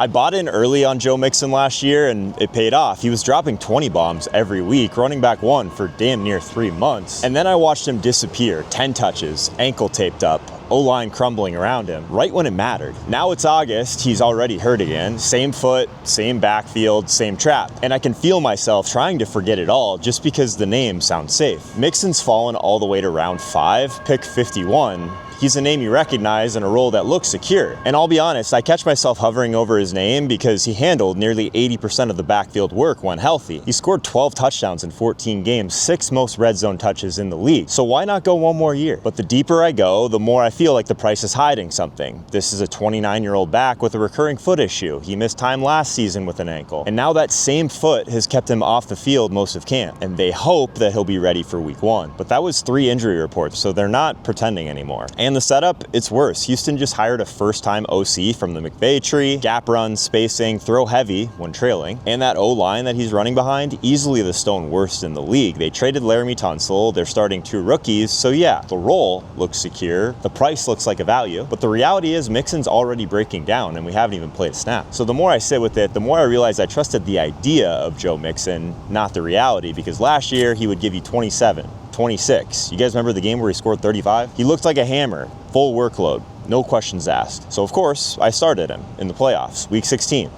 I bought in early on Joe Mixon last year, and it paid off. He was dropping 20 bombs every week, running back one for damn near 3 months. And then I watched him disappear, 10 touches, ankle taped up, O-line crumbling around him, right when it mattered. Now it's August, he's already hurt again. Same foot, same backfield, same trap. And I can feel myself trying to forget it all just because the name sounds safe. Mixon's fallen all the way to round 5, pick 51. He's a name you recognize in a role that looks secure. And I'll be honest, I catch myself hovering over his name because he handled nearly 80% of the backfield work when healthy. He scored 12 touchdowns in 14 games, 6 most red zone touches in the league. So why not go one more year? But the deeper I go, the more I feel like the price is hiding something. This is a 29-year-old back with a recurring foot issue. He missed time last season with an ankle. And now that same foot has kept him off the field most of camp. And they hope that he'll be ready for week 1. But that was 3 injury reports, so they're not pretending anymore. And the setup, it's worse. Houston just hired a first-time OC from the McVay tree, gap run, spacing, throw heavy when trailing, and that O-line that he's running behind, easily the stone worst in the league. They traded Laramie Tunsil, they're starting 2 rookies, so yeah, the role looks secure, the price looks like a value, but the reality is Mixon's already breaking down and we haven't even played a snap. So the more I sit with it, the more I realize I trusted the idea of Joe Mixon, not the reality, because last year he would give you 27, 26. You guys remember the game where he scored 35? He looked like a hammer, full workload, no questions asked. So of course, I started him in the playoffs, week 16,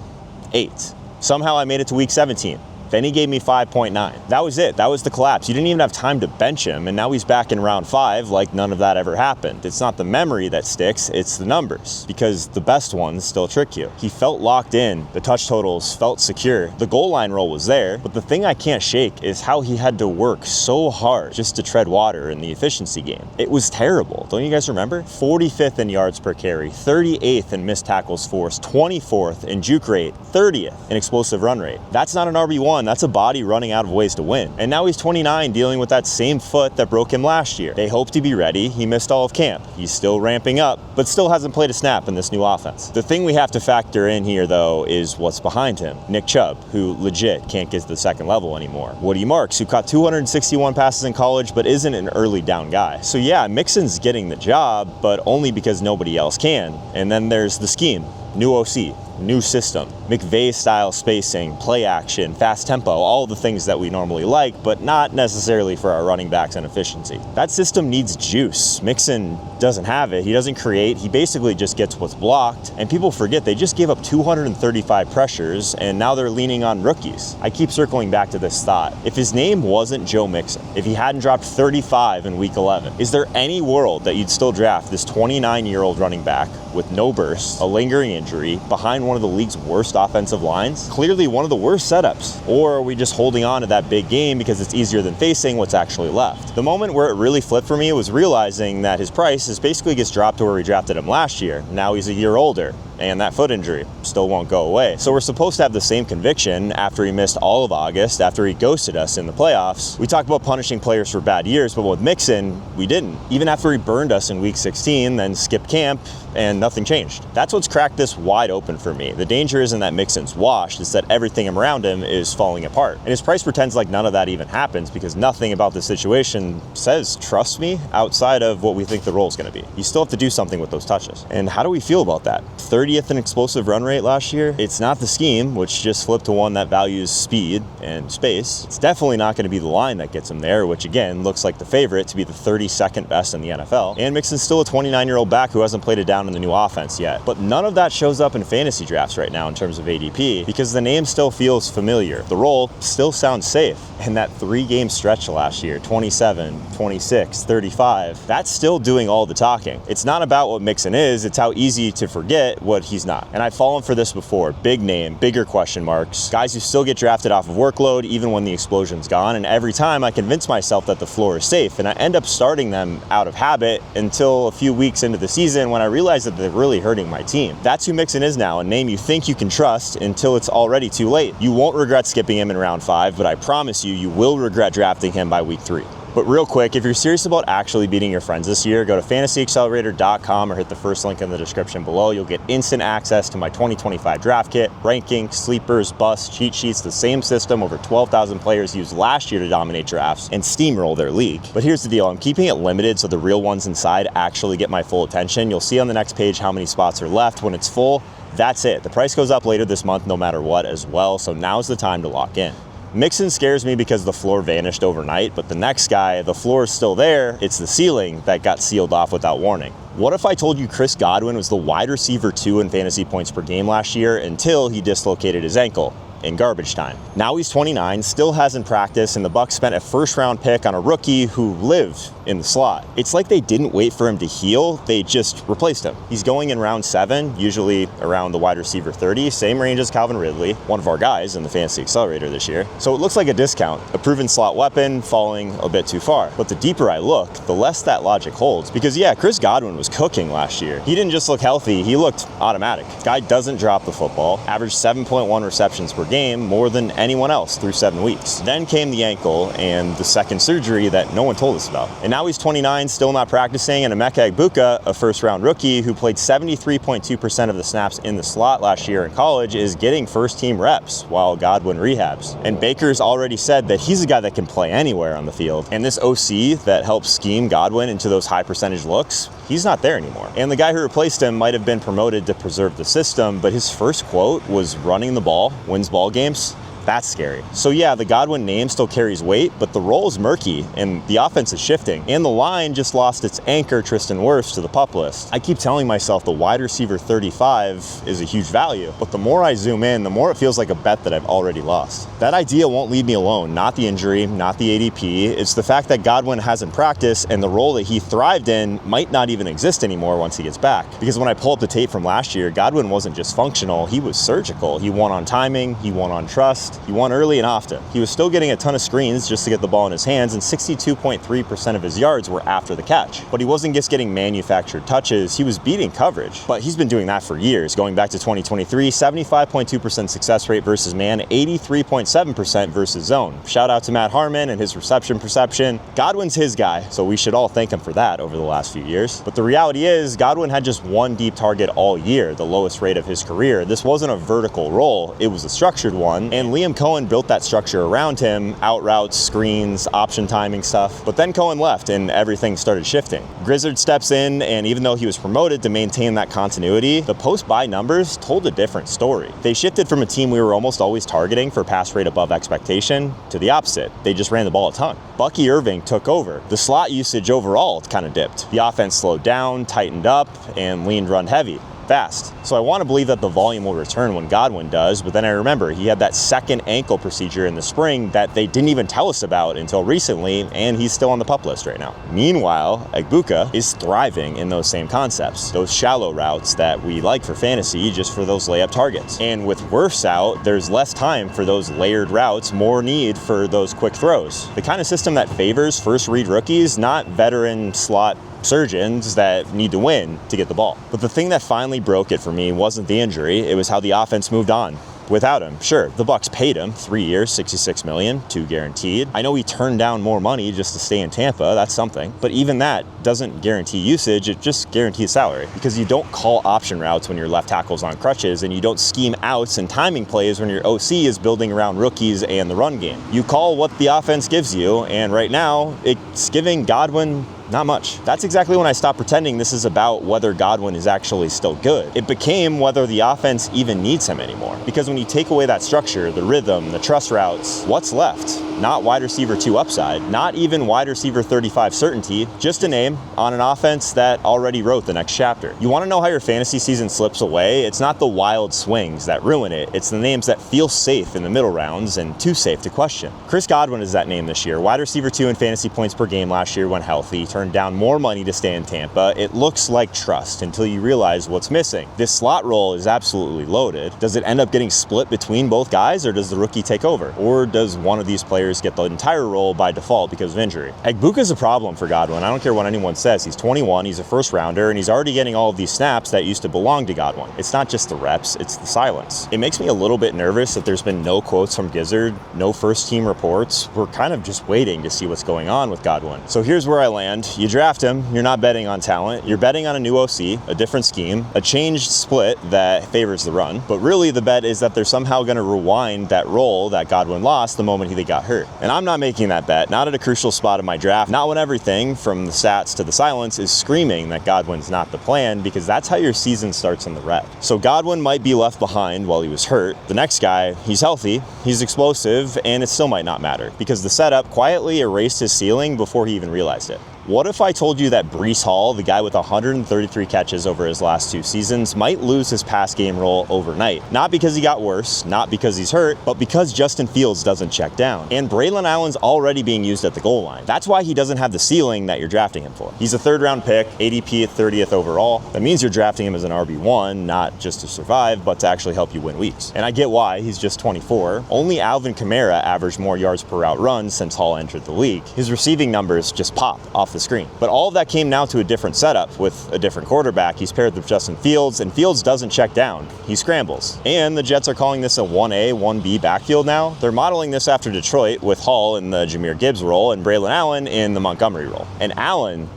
8. Somehow I made it to week 17. Then he gave me 5.9. That was it. That was the collapse. You didn't even have time to bench him, and now he's back in round 5 like none of that ever happened. It's not the memory that sticks, it's the numbers, because the best ones still trick you. He felt locked in, the touch totals felt secure, the goal line roll was there, but the thing I can't shake is how he had to work so hard just to tread water in the efficiency game. It was terrible. Don't you guys remember? 45th in yards per carry, 38th in missed tackles forced, 24th in juke rate, 30th in explosive run rate. That's not an RB1. That's a body running out of ways to win. And now he's 29, dealing with that same foot that broke him last year. They hope to be ready. He missed all of camp. He's still ramping up, but still hasn't played a snap in this new offense. The thing we have to factor in here, though, is what's behind him. Nick Chubb, who legit can't get to the second level anymore. Woody Marks, who caught 261 passes in college, but isn't an early down guy. So yeah, Mixon's getting the job, but only because nobody else can. And then there's the scheme. New OC, new system, McVay-style spacing, play action, fast tempo, all the things that we normally like, but not necessarily for our running backs and efficiency. That system needs juice. Mixon doesn't have it. He doesn't create. He basically just gets what's blocked, and people forget they just gave up 235 pressures, and now they're leaning on rookies. I keep circling back to this thought. If his name wasn't Joe Mixon, if he hadn't dropped 35 in week 11, is there any world that you'd still draft this 29-year-old running back with no burst, a lingering injury, behind one of the league's worst offensive lines? Clearly one of the worst setups. Or are we just holding on to that big game because it's easier than facing what's actually left? The moment where it really flipped for me was realizing that his price basically gets dropped to where we drafted him last year. Now he's a year older, and that foot injury still won't go away. So we're supposed to have the same conviction after he missed all of August, after he ghosted us in the playoffs. We talk about punishing players for bad years, but with Mixon, we didn't. Even after he burned us in week 16, then skipped camp, and nothing changed. That's what's cracked this wide open for me. The danger isn't that Mixon's washed, it's that everything around him is falling apart. And his price pretends like none of that even happens because nothing about the situation says, trust me, outside of what we think the role's gonna be. You still have to do something with those touches. And how do we feel about that? 30th in explosive run rate last year? It's not the scheme, which just flipped to one that values speed and space. It's definitely not gonna be the line that gets him there, which again, looks like the favorite to be the 32nd best in the NFL. And Mixon's still a 29-year-old back who hasn't played it down in the new offense yet. But none of that shows up in fantasy drafts right now in terms of ADP because the name still feels familiar. The role still sounds safe. And that 3-game stretch last year, 27, 26, 35, that's still doing all the talking. It's not about what Mixon is, it's how easy to forget what he's not. And I've fallen for this before. Big name, bigger question marks, guys who still get drafted off of workload even when the explosion's gone, and every time I convince myself that the floor is safe, and I end up starting them out of habit until a few weeks into the season when I realize that they're really hurting my team. That's who Mixon is now, a name you think you can trust until it's already too late. You won't regret skipping him in round 5, but I promise you will regret drafting him by week 3. But real quick, if you're serious about actually beating your friends this year, go to fantasyaccelerator.com or hit the first link in the description below. You'll get instant access to my 2025 draft kit, ranking, sleepers, busts, cheat sheets, the same system over 12,000 players used last year to dominate drafts and steamroll their league. But here's the deal, I'm keeping it limited so the real ones inside actually get my full attention. You'll see on the next page how many spots are left. When it's full, that's it. The price goes up later this month no matter what as well, so now's the time to lock in. Mixon scares me because the floor vanished overnight, but the next guy, the floor is still there. It's the ceiling that got sealed off without warning. What if I told you Chris Godwin was the wide receiver 2 in fantasy points per game last year until he dislocated his ankle in garbage time? Now he's 29, still hasn't practiced, and the Bucs spent a first-round pick on a rookie who lived in the slot. It's like they didn't wait for him to heal, they just replaced him. He's going in round 7, usually around the wide receiver 30, same range as Calvin Ridley, one of our guys in the Fantasy Accelerator this year. So it looks like a discount, a proven slot weapon falling a bit too far. But the deeper I look, the less that logic holds, because yeah, Chris Godwin was cooking last year. He didn't just look healthy, he looked automatic. Guy doesn't drop the football, averaged 7.1 receptions per game, more than anyone else through 7 weeks. Then came the ankle and the second surgery that no one told us about. And now he's 29, still not practicing, and Emeka Egbuka, a first-round rookie who played 73.2% of the snaps in the slot last year in college, is getting first-team reps while Godwin rehabs. And Baker's already said that he's a guy that can play anywhere on the field. And this OC that helps scheme Godwin into those high-percentage looks, he's not there anymore. And the guy who replaced him might have been promoted to preserve the system, but his first quote was running the ball wins ball games. That's scary. So yeah, the Godwin name still carries weight, but the role is murky and the offense is shifting. And the line just lost its anchor, Tristan Wirfs, to the PUP list. I keep telling myself the wide receiver 35 is a huge value, but the more I zoom in, the more it feels like a bet that I've already lost. That idea won't leave me alone, not the injury, not the ADP. It's the fact that Godwin hasn't practiced and the role that he thrived in might not even exist anymore once he gets back. Because when I pull up the tape from last year, Godwin wasn't just functional, he was surgical. He won on timing, he won on trust, he won early and often. He was still getting a ton of screens just to get the ball in his hands, and 62.3% of his yards were after the catch. But he wasn't just getting manufactured touches, he was beating coverage. But he's been doing that for years. Going back to 2023, 75.2% success rate versus man, 83.7% versus zone. Shout out to Matt Harmon and his reception perception. Godwin's his guy, so we should all thank him for that over the last few years. But the reality is, Godwin had just one deep target all year, the lowest rate of his career. This wasn't a vertical role, it was a structured one, and Liam Cohen built that structure around him, out routes, screens, option timing stuff. But then Cohen left and everything started shifting. Grizzard steps in, and even though he was promoted to maintain that continuity, the post-bye numbers told a different story. They shifted from a team we were almost always targeting for pass rate above expectation to the opposite. They just ran the ball a ton. Bucky Irving took over. The slot usage overall kind of dipped. The offense slowed down, tightened up, and leaned run heavy. Fast. So I want to believe that the volume will return when Godwin does, but then I remember he had that second ankle procedure in the spring that they didn't even tell us about until recently, and he's still on the PUP list right now. Meanwhile, Egbuka is thriving in those same concepts, those shallow routes that we like for fantasy just for those layup targets. And with Wirfs out, there's less time for those layered routes, more need for those quick throws. The kind of system that favors first read rookies, not veteran slot surgeons that need to win to get the ball. But the thing that finally broke it for me wasn't the injury, it was how the offense moved on. Without him, sure, the Bucs paid him 3 years, $66 million, 2 guaranteed. I know he turned down more money just to stay in Tampa, that's something. But even that doesn't guarantee usage, it just guarantees salary. Because you don't call option routes when your left tackle's on crutches, and you don't scheme outs and timing plays when your OC is building around rookies and the run game. You call what the offense gives you, and right now, it's giving Godwin not much. That's exactly when I stopped pretending this is about whether Godwin is actually still good. It became whether the offense even needs him anymore. Because when you take away that structure, the rhythm, the trust routes, what's left? Not wide receiver 2 upside, not even wide receiver 35 certainty, just a name on an offense that already wrote the next chapter. You want to know how your fantasy season slips away? It's not the wild swings that ruin it, it's the names that feel safe in the middle rounds and too safe to question. Chris Godwin is that name this year. Wide receiver 2 in fantasy points per game last year when healthy, turned down more money to stay in Tampa. It looks like trust until you realize what's missing. This slot role is absolutely loaded. Does it end up getting split between both guys, or does the rookie take over? Or does one of these players players get the entire role by default because of injury. Egbuka's a problem for Godwin. I don't care what anyone says. He's 21, he's a first rounder, and he's already getting all of these snaps that used to belong to Godwin. It's not just the reps, it's the silence. It makes me a little bit nervous that there's been no quotes from Gizzard, no first team reports. We're kind of just waiting to see what's going on with Godwin. So here's where I land. You draft him, you're not betting on talent, you're betting on a new OC, a different scheme, a changed split that favors the run, but really the bet is that they're somehow going to rewind that role that Godwin lost the moment he got hurt. And I'm not making that bet, not at a crucial spot in my draft, not when everything from the stats to the silence is screaming that Godwin's not the plan, because that's how your season starts in the red. So Godwin might be left behind while he was hurt. The next guy, he's healthy, he's explosive, and it still might not matter because the setup quietly erased his ceiling before he even realized it. What if I told you that Breece Hall, the guy with 133 catches over his last 2 seasons, might lose his pass game role overnight? Not because he got worse, not because he's hurt, but because Justin Fields doesn't check down. And Braylon Allen's already being used at the goal line. That's why he doesn't have the ceiling that you're drafting him for. He's a 3rd round pick, ADP at 30th overall. That means you're drafting him as an RB1, not just to survive, but to actually help you win weeks. And I get why, he's just 24. Only Alvin Kamara averaged more yards per route run since Hall entered the league. His receiving numbers just pop off the screen. But all of that came now to a different setup with a different quarterback. He's paired with Justin Fields, and Fields doesn't check down. He scrambles. And the Jets are calling this a 1A, 1B backfield now. They're modeling this after Detroit with Hall in the Jahmyr Gibbs role and Braylon Allen in the Montgomery role. And Allen,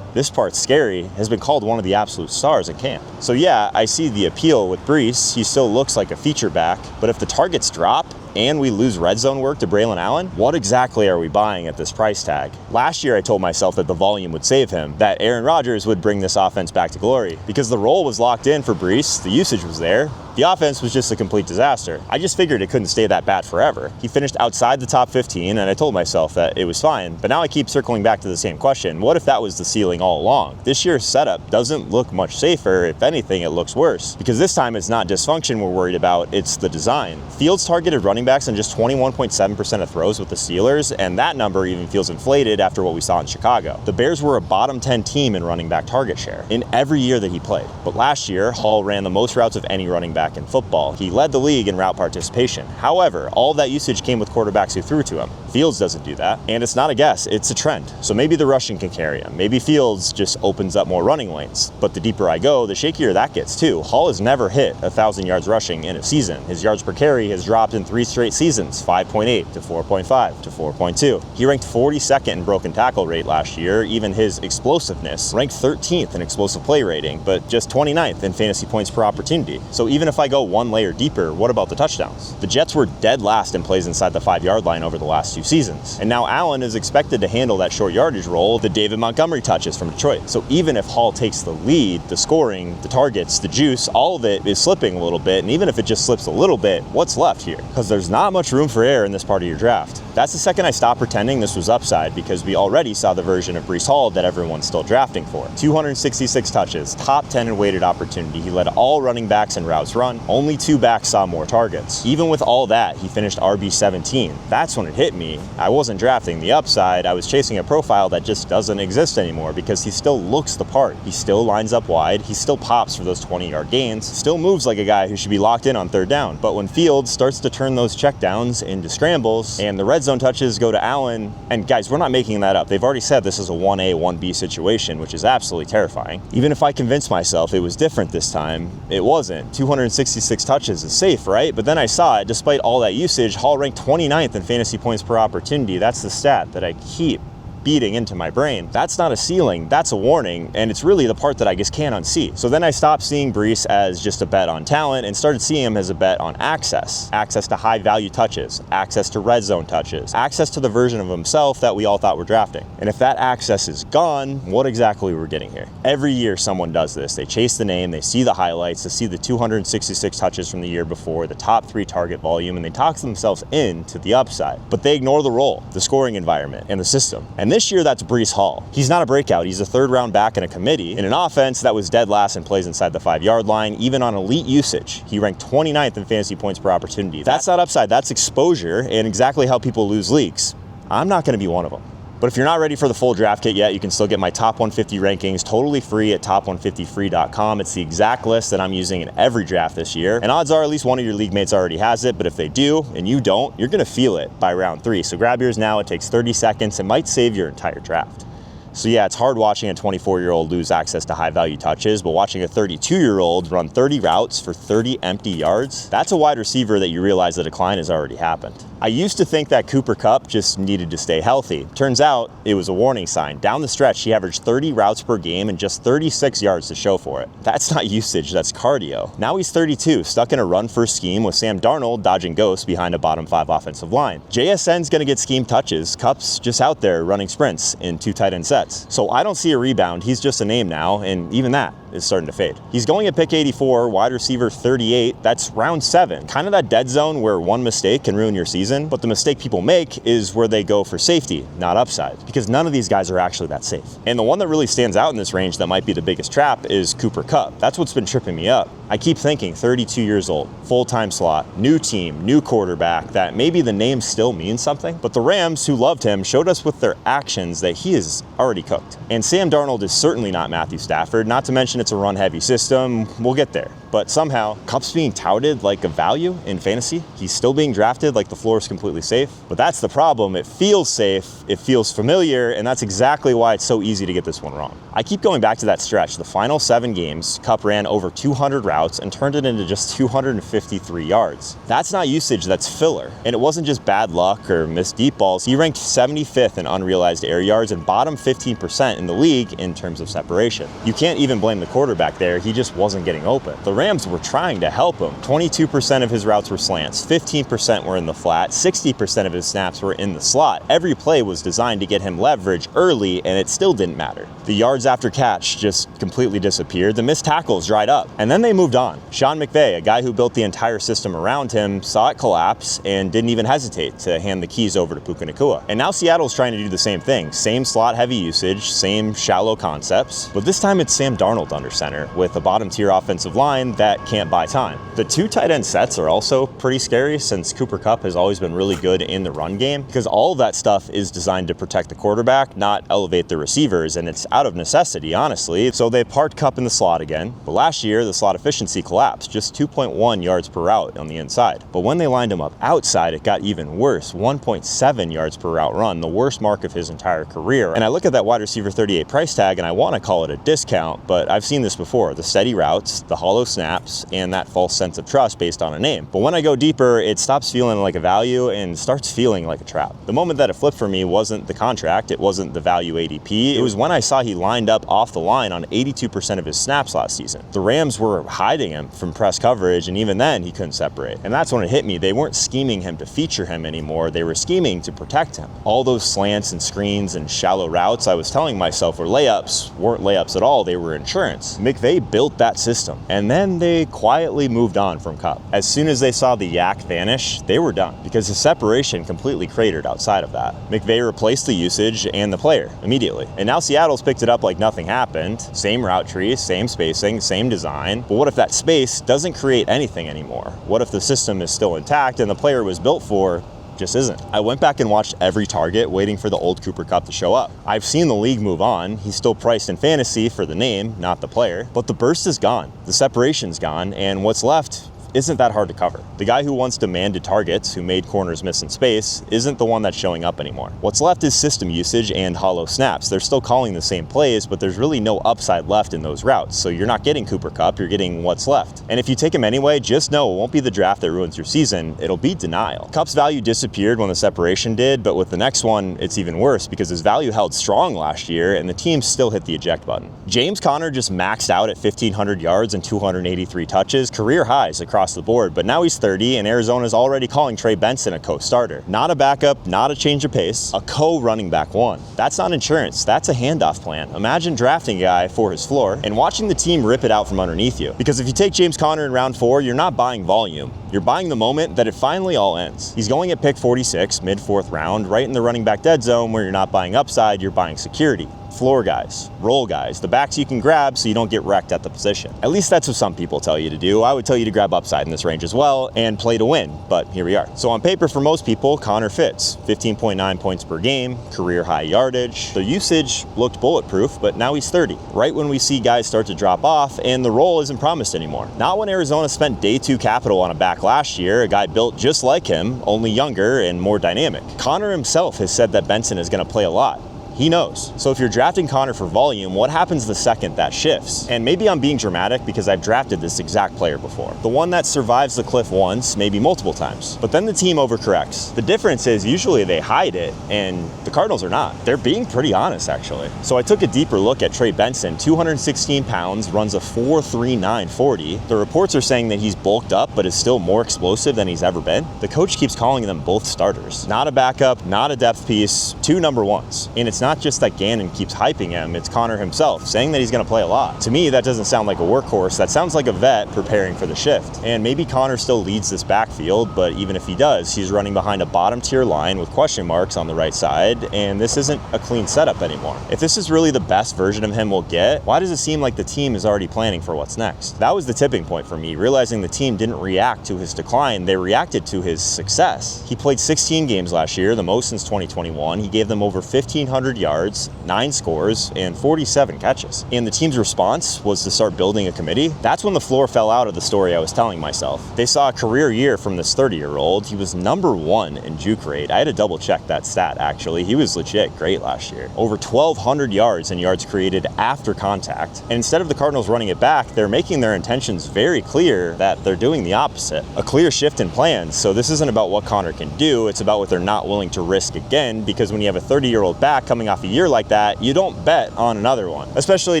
this part's scary, has been called one of the absolute stars in camp. So yeah, I see the appeal with Breece. He still looks like a feature back, but if the targets drop and we lose red zone work to Braylon Allen, what exactly are we buying at this price tag? Last year I told myself that the volume would save him, that Aaron Rodgers would bring this offense back to glory. Because the role was locked in for Breece, the usage was there, the offense was just a complete disaster. I just figured it couldn't stay that bad forever. He finished outside the top 15, and I told myself that it was fine, but now I keep circling back to the same question. What if that was the ceiling all along? This year's setup doesn't look much safer. If anything, it looks worse. Because this time it's not dysfunction we're worried about, it's the design. Fields targeted running backs on just 21.7% of throws with the Steelers, and that number even feels inflated after what we saw in Chicago. The Bears were a bottom 10 team in running back target share in every year that he played. But last year, Hall ran the most routes of any running back in football. He led the league in route participation. However, all of that usage came with quarterbacks who threw to him. Fields doesn't do that, and it's not a guess, it's a trend. So maybe the rushing can carry him. Maybe Fields just opens up more running lanes. But the deeper I go, the shakier that gets too. Hall has never hit 1,000 yards rushing in a season. His yards per carry has dropped in 3 straight seasons, 5.8 to 4.5 to 4.2. He ranked 42nd in broken tackle rate last year. Even his explosiveness ranked 13th in explosive play rating, but just 29th in fantasy points per opportunity. So even if I go one layer deeper, what about the touchdowns? The Jets were dead last in plays inside the 5-yard line over the last 2 seasons. And now Allen is expected to handle that short yardage role, the David Montgomery touches from Detroit. So even if Hall takes the lead, the scoring, the targets, the juice, all of it is slipping a little bit. And even if it just slips a little bit, what's left here? Because there's not much room for error in this part of your draft. That's the second I stopped pretending this was upside, because we already saw the version of Breece Hall that everyone's still drafting for. 266 touches, top 10 in weighted opportunity. He led all running backs in routes run. Only 2 backs saw more targets. Even with all that, he finished RB17. That's when it hit me. I wasn't drafting the upside. I was chasing a profile that just doesn't exist anymore, because he still looks the part. He still lines up wide. He still pops for those 20-yard gains. Still moves like a guy who should be locked in on 3rd down. But when Fields starts to turn those checkdowns into scrambles and the red zone touches go to Allen, and guys, we're not making that up. They've already said this is a 1A, 1B situation, which is absolutely terrifying. Even if I convinced myself it was different this time, it wasn't. 266 touches is safe, right? But then I saw it, despite all that usage, Hall ranked 29th in fantasy points per opportunity. That's the stat that I keep beating into my brain. That's not a ceiling, that's a warning, and it's really the part that I just can't unsee. So then I stopped seeing Breece as just a bet on talent and started seeing him as a bet on access. Access to high value touches, access to red zone touches, access to the version of himself that we all thought we're drafting. And if that access is gone, what exactly we're getting here? Every year someone does this. They chase the name, they see the highlights, they see the 266 touches from the year before, the top 3 target volume, and they talk themselves into the upside. But they ignore the role, the scoring environment, and the system. And this year, that's Breece Hall. He's not a breakout. He's a 3rd round back in a committee in an offense that was dead last in plays inside the 5-yard line, even on elite usage. He ranked 29th in fantasy points per opportunity. That's not upside, that's exposure, and exactly how people lose leagues. I'm not going to be one of them. But if you're not ready for the full draft kit yet, you can still get my top 150 rankings totally free at top150free.com. It's the exact list that I'm using in every draft this year. And odds are at least one of your league mates already has it, but if they do and you don't, you're gonna feel it by round 3. So grab yours now, it takes 30 seconds, it might save your entire draft. So yeah, it's hard watching a 24-year-old lose access to high-value touches, but watching a 32-year-old run 30 routes for 30 empty yards, that's a wide receiver that you realize the decline has already happened. I used to think that Kupp just needed to stay healthy. Turns out it was a warning sign. Down the stretch, he averaged 30 routes per game and just 36 yards to show for it. That's not usage, that's cardio. Now he's 32, stuck in a run-first scheme with Sam Darnold dodging ghosts behind a bottom 5 offensive line. JSN's gonna get scheme touches. Kupp's just out there running sprints in 2 tight end sets. So I don't see a rebound. He's just a name now, and even that is starting to fade. He's going at pick 84, wide receiver 38. That's round 7. Kind of that dead zone where one mistake can ruin your season, but the mistake people make is where they go for safety, not upside, because none of these guys are actually that safe. And the one that really stands out in this range that might be the biggest trap is Kupp. That's what's been tripping me up. I keep thinking 32 years old, full-time slot, new team, new quarterback, that maybe the name still means something, but the Rams, who loved him, showed us with their actions that he is already cooked. And Sam Darnold is certainly not Matthew Stafford, not to mention it's a run-heavy system. We'll get there. But somehow, Kupp's being touted like a value in fantasy. He's still being drafted like the floor is completely safe. But that's the problem. It feels safe, it feels familiar, and that's exactly why it's so easy to get this one wrong. I keep going back to that stretch. The final 7 games, Kupp ran over 200 routes and turned it into just 253 yards. That's not usage, that's filler. And it wasn't just bad luck or missed deep balls. He ranked 75th in unrealized air yards and bottom 15% in the league in terms of separation. You can't even blame the quarterback there. He just wasn't getting open. The Rams were trying to help him. 22% of his routes were slants, 15% were in the flat, 60% of his snaps were in the slot. Every play was designed to get him leverage early, and it still didn't matter. The yards after catch just completely disappeared. The missed tackles dried up. And then they moved on. Sean McVay, a guy who built the entire system around him, saw it collapse and didn't even hesitate to hand the keys over to Puka Nacua. And now Seattle's trying to do the same thing. Same slot-heavy usage, same shallow concepts, but this time it's Sam Darnold under center with a bottom-tier offensive line that can't buy time. The 2 tight end sets are also pretty scary since Kupp has always been really good in the run game, because all of that stuff is designed to protect the quarterback, not elevate the receivers, and it's out of necessity, honestly. So they parked Kupp in the slot again, but last year the slot efficiency collapsed, just 2.1 yards per route on the inside. But when they lined him up outside, it got even worse, 1.7 yards per route run, the worst mark of his entire career. And I look at that wide receiver 38 price tag and I want to call it a discount, but I've seen this before, the steady routes, the hollow snaps, and that false sense of trust based on a name. But when I go deeper, it stops feeling like a value and starts feeling like a trap. The moment that it flipped for me wasn't the contract, it wasn't the value ADP, it was when I saw he lined up off the line on 82% of his snaps last season. The Rams were hiding him from press coverage, and even then he couldn't separate. And that's when it hit me. They weren't scheming him to feature him anymore, they were scheming to protect him. All those slants and screens and shallow routes I was telling myself were layups weren't layups at all, they were insurance. McVay built that system, and then they quietly moved on from Kupp. As soon as they saw the yak vanish, they were done, because the separation completely cratered outside of that. McVay replaced the usage and the player immediately. And now Seattle's picked it up like nothing happened. Same route tree, same spacing, same design. But what if that space doesn't create anything anymore? What if the system is still intact and the player was built for just isn't? I went back and watched every target waiting for the old Kupp to show up. I've seen the league move on. He's still priced in fantasy for the name, not the player, but the burst is gone. The separation's gone, and what's left isn't that hard to cover. The guy who once demanded targets, who made corners miss in space, isn't the one that's showing up anymore. What's left is system usage and hollow snaps. They're still calling the same plays, but there's really no upside left in those routes. So you're not getting Kupp, you're getting what's left. And if you take him anyway, just know it won't be the draft that ruins your season, it'll be denial. Kupp's value disappeared when the separation did, but with the next one, it's even worse because his value held strong last year and the team still hit the eject button. James Conner just maxed out at 1,500 yards and 283 touches, career highs across the board, but now he's 30 and Arizona's already calling Trey Benson a co-starter. Not a backup, not a change of pace, a co-running back one. That's not insurance, that's a handoff plan. Imagine drafting a guy for his floor and watching the team rip it out from underneath you. Because if you take James Conner in round 4, you're not buying volume. You're buying the moment that it finally all ends. He's going at pick 46, mid-4th round, right in the running back dead zone where you're not buying upside, you're buying security. Floor guys, roll guys, the backs you can grab so you don't get wrecked at the position. At least that's what some people tell you to do. I would tell you to grab upside in this range as well and play to win, but here we are. So on paper for most people, Connor fits. 15.9 points per game, career high yardage. The usage looked bulletproof, but now he's 30. Right when we see guys start to drop off and the role isn't promised anymore. Not when Arizona spent day 2 capital on a back last year, a guy built just like him, only younger and more dynamic. Connor himself has said that Benson is going to play a lot. He knows. So if you're drafting Connor for volume, what happens the second that shifts? And maybe I'm being dramatic because I've drafted this exact player before. The one that survives the cliff once, maybe multiple times. But then the team overcorrects. The difference is usually they hide it, and the Cardinals are not. They're being pretty honest, actually. So I took a deeper look at Trey Benson, 216 pounds, runs a 4.39 40. The reports are saying that he's bulked up, but is still more explosive than he's ever been. The coach keeps calling them both starters. Not a backup, not a depth piece, 2 number ones. And it's not just that Gannon keeps hyping him, it's Connor himself saying that he's going to play a lot. To me, that doesn't sound like a workhorse. That sounds like a vet preparing for the shift. And maybe Connor still leads this backfield, but even if he does, he's running behind a bottom tier line with question marks on the right side, and this isn't a clean setup anymore. If this is really the best version of him we'll get, why does it seem like the team is already planning for what's next? That was the tipping point for me, realizing the team didn't react to his decline, they reacted to his success. He played 16 games last year, the most since 2021. He gave them over 1,500 yards, 9 scores, and 47 catches. And the team's response was to start building a committee. That's when the floor fell out of the story I was telling myself. They saw a career year from this 30-year-old. He was number 1 in juke rate. I had to double check that stat, actually. He was legit great last year. Over 1,200 yards and yards created after contact. And instead of the Cardinals running it back, they're making their intentions very clear that they're doing the opposite. A clear shift in plans. So this isn't about what Connor can do. It's about what they're not willing to risk again, because when you have a 30-year-old back coming off a year like that, you don't bet on another one, especially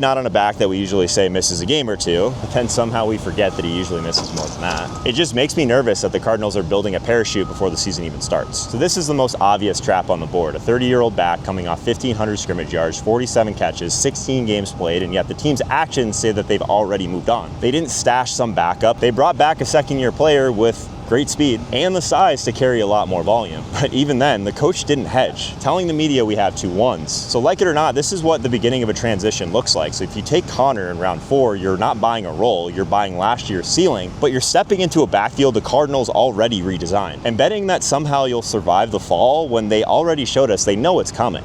not on a back that we usually say misses a game or two, but then somehow we forget that he usually misses more than that. It just makes me nervous that the Cardinals are building a parachute before the season even starts. So this is the most obvious trap on the board, a 30-year-old back coming off 1,500 scrimmage yards, 47 catches, 16 games played, and yet the team's actions say that they've already moved on. They didn't stash some backup, they brought back a second-year player with great speed and the size to carry a lot more volume. But even then, the coach didn't hedge, telling the media we have 2 ones. So like it or not, this is what the beginning of a transition looks like. So if you take Connor in round 4, you're not buying a role, you're buying last year's ceiling, but you're stepping into a backfield the Cardinals already redesigned, and betting that somehow you'll survive the fall when they already showed us they know it's coming.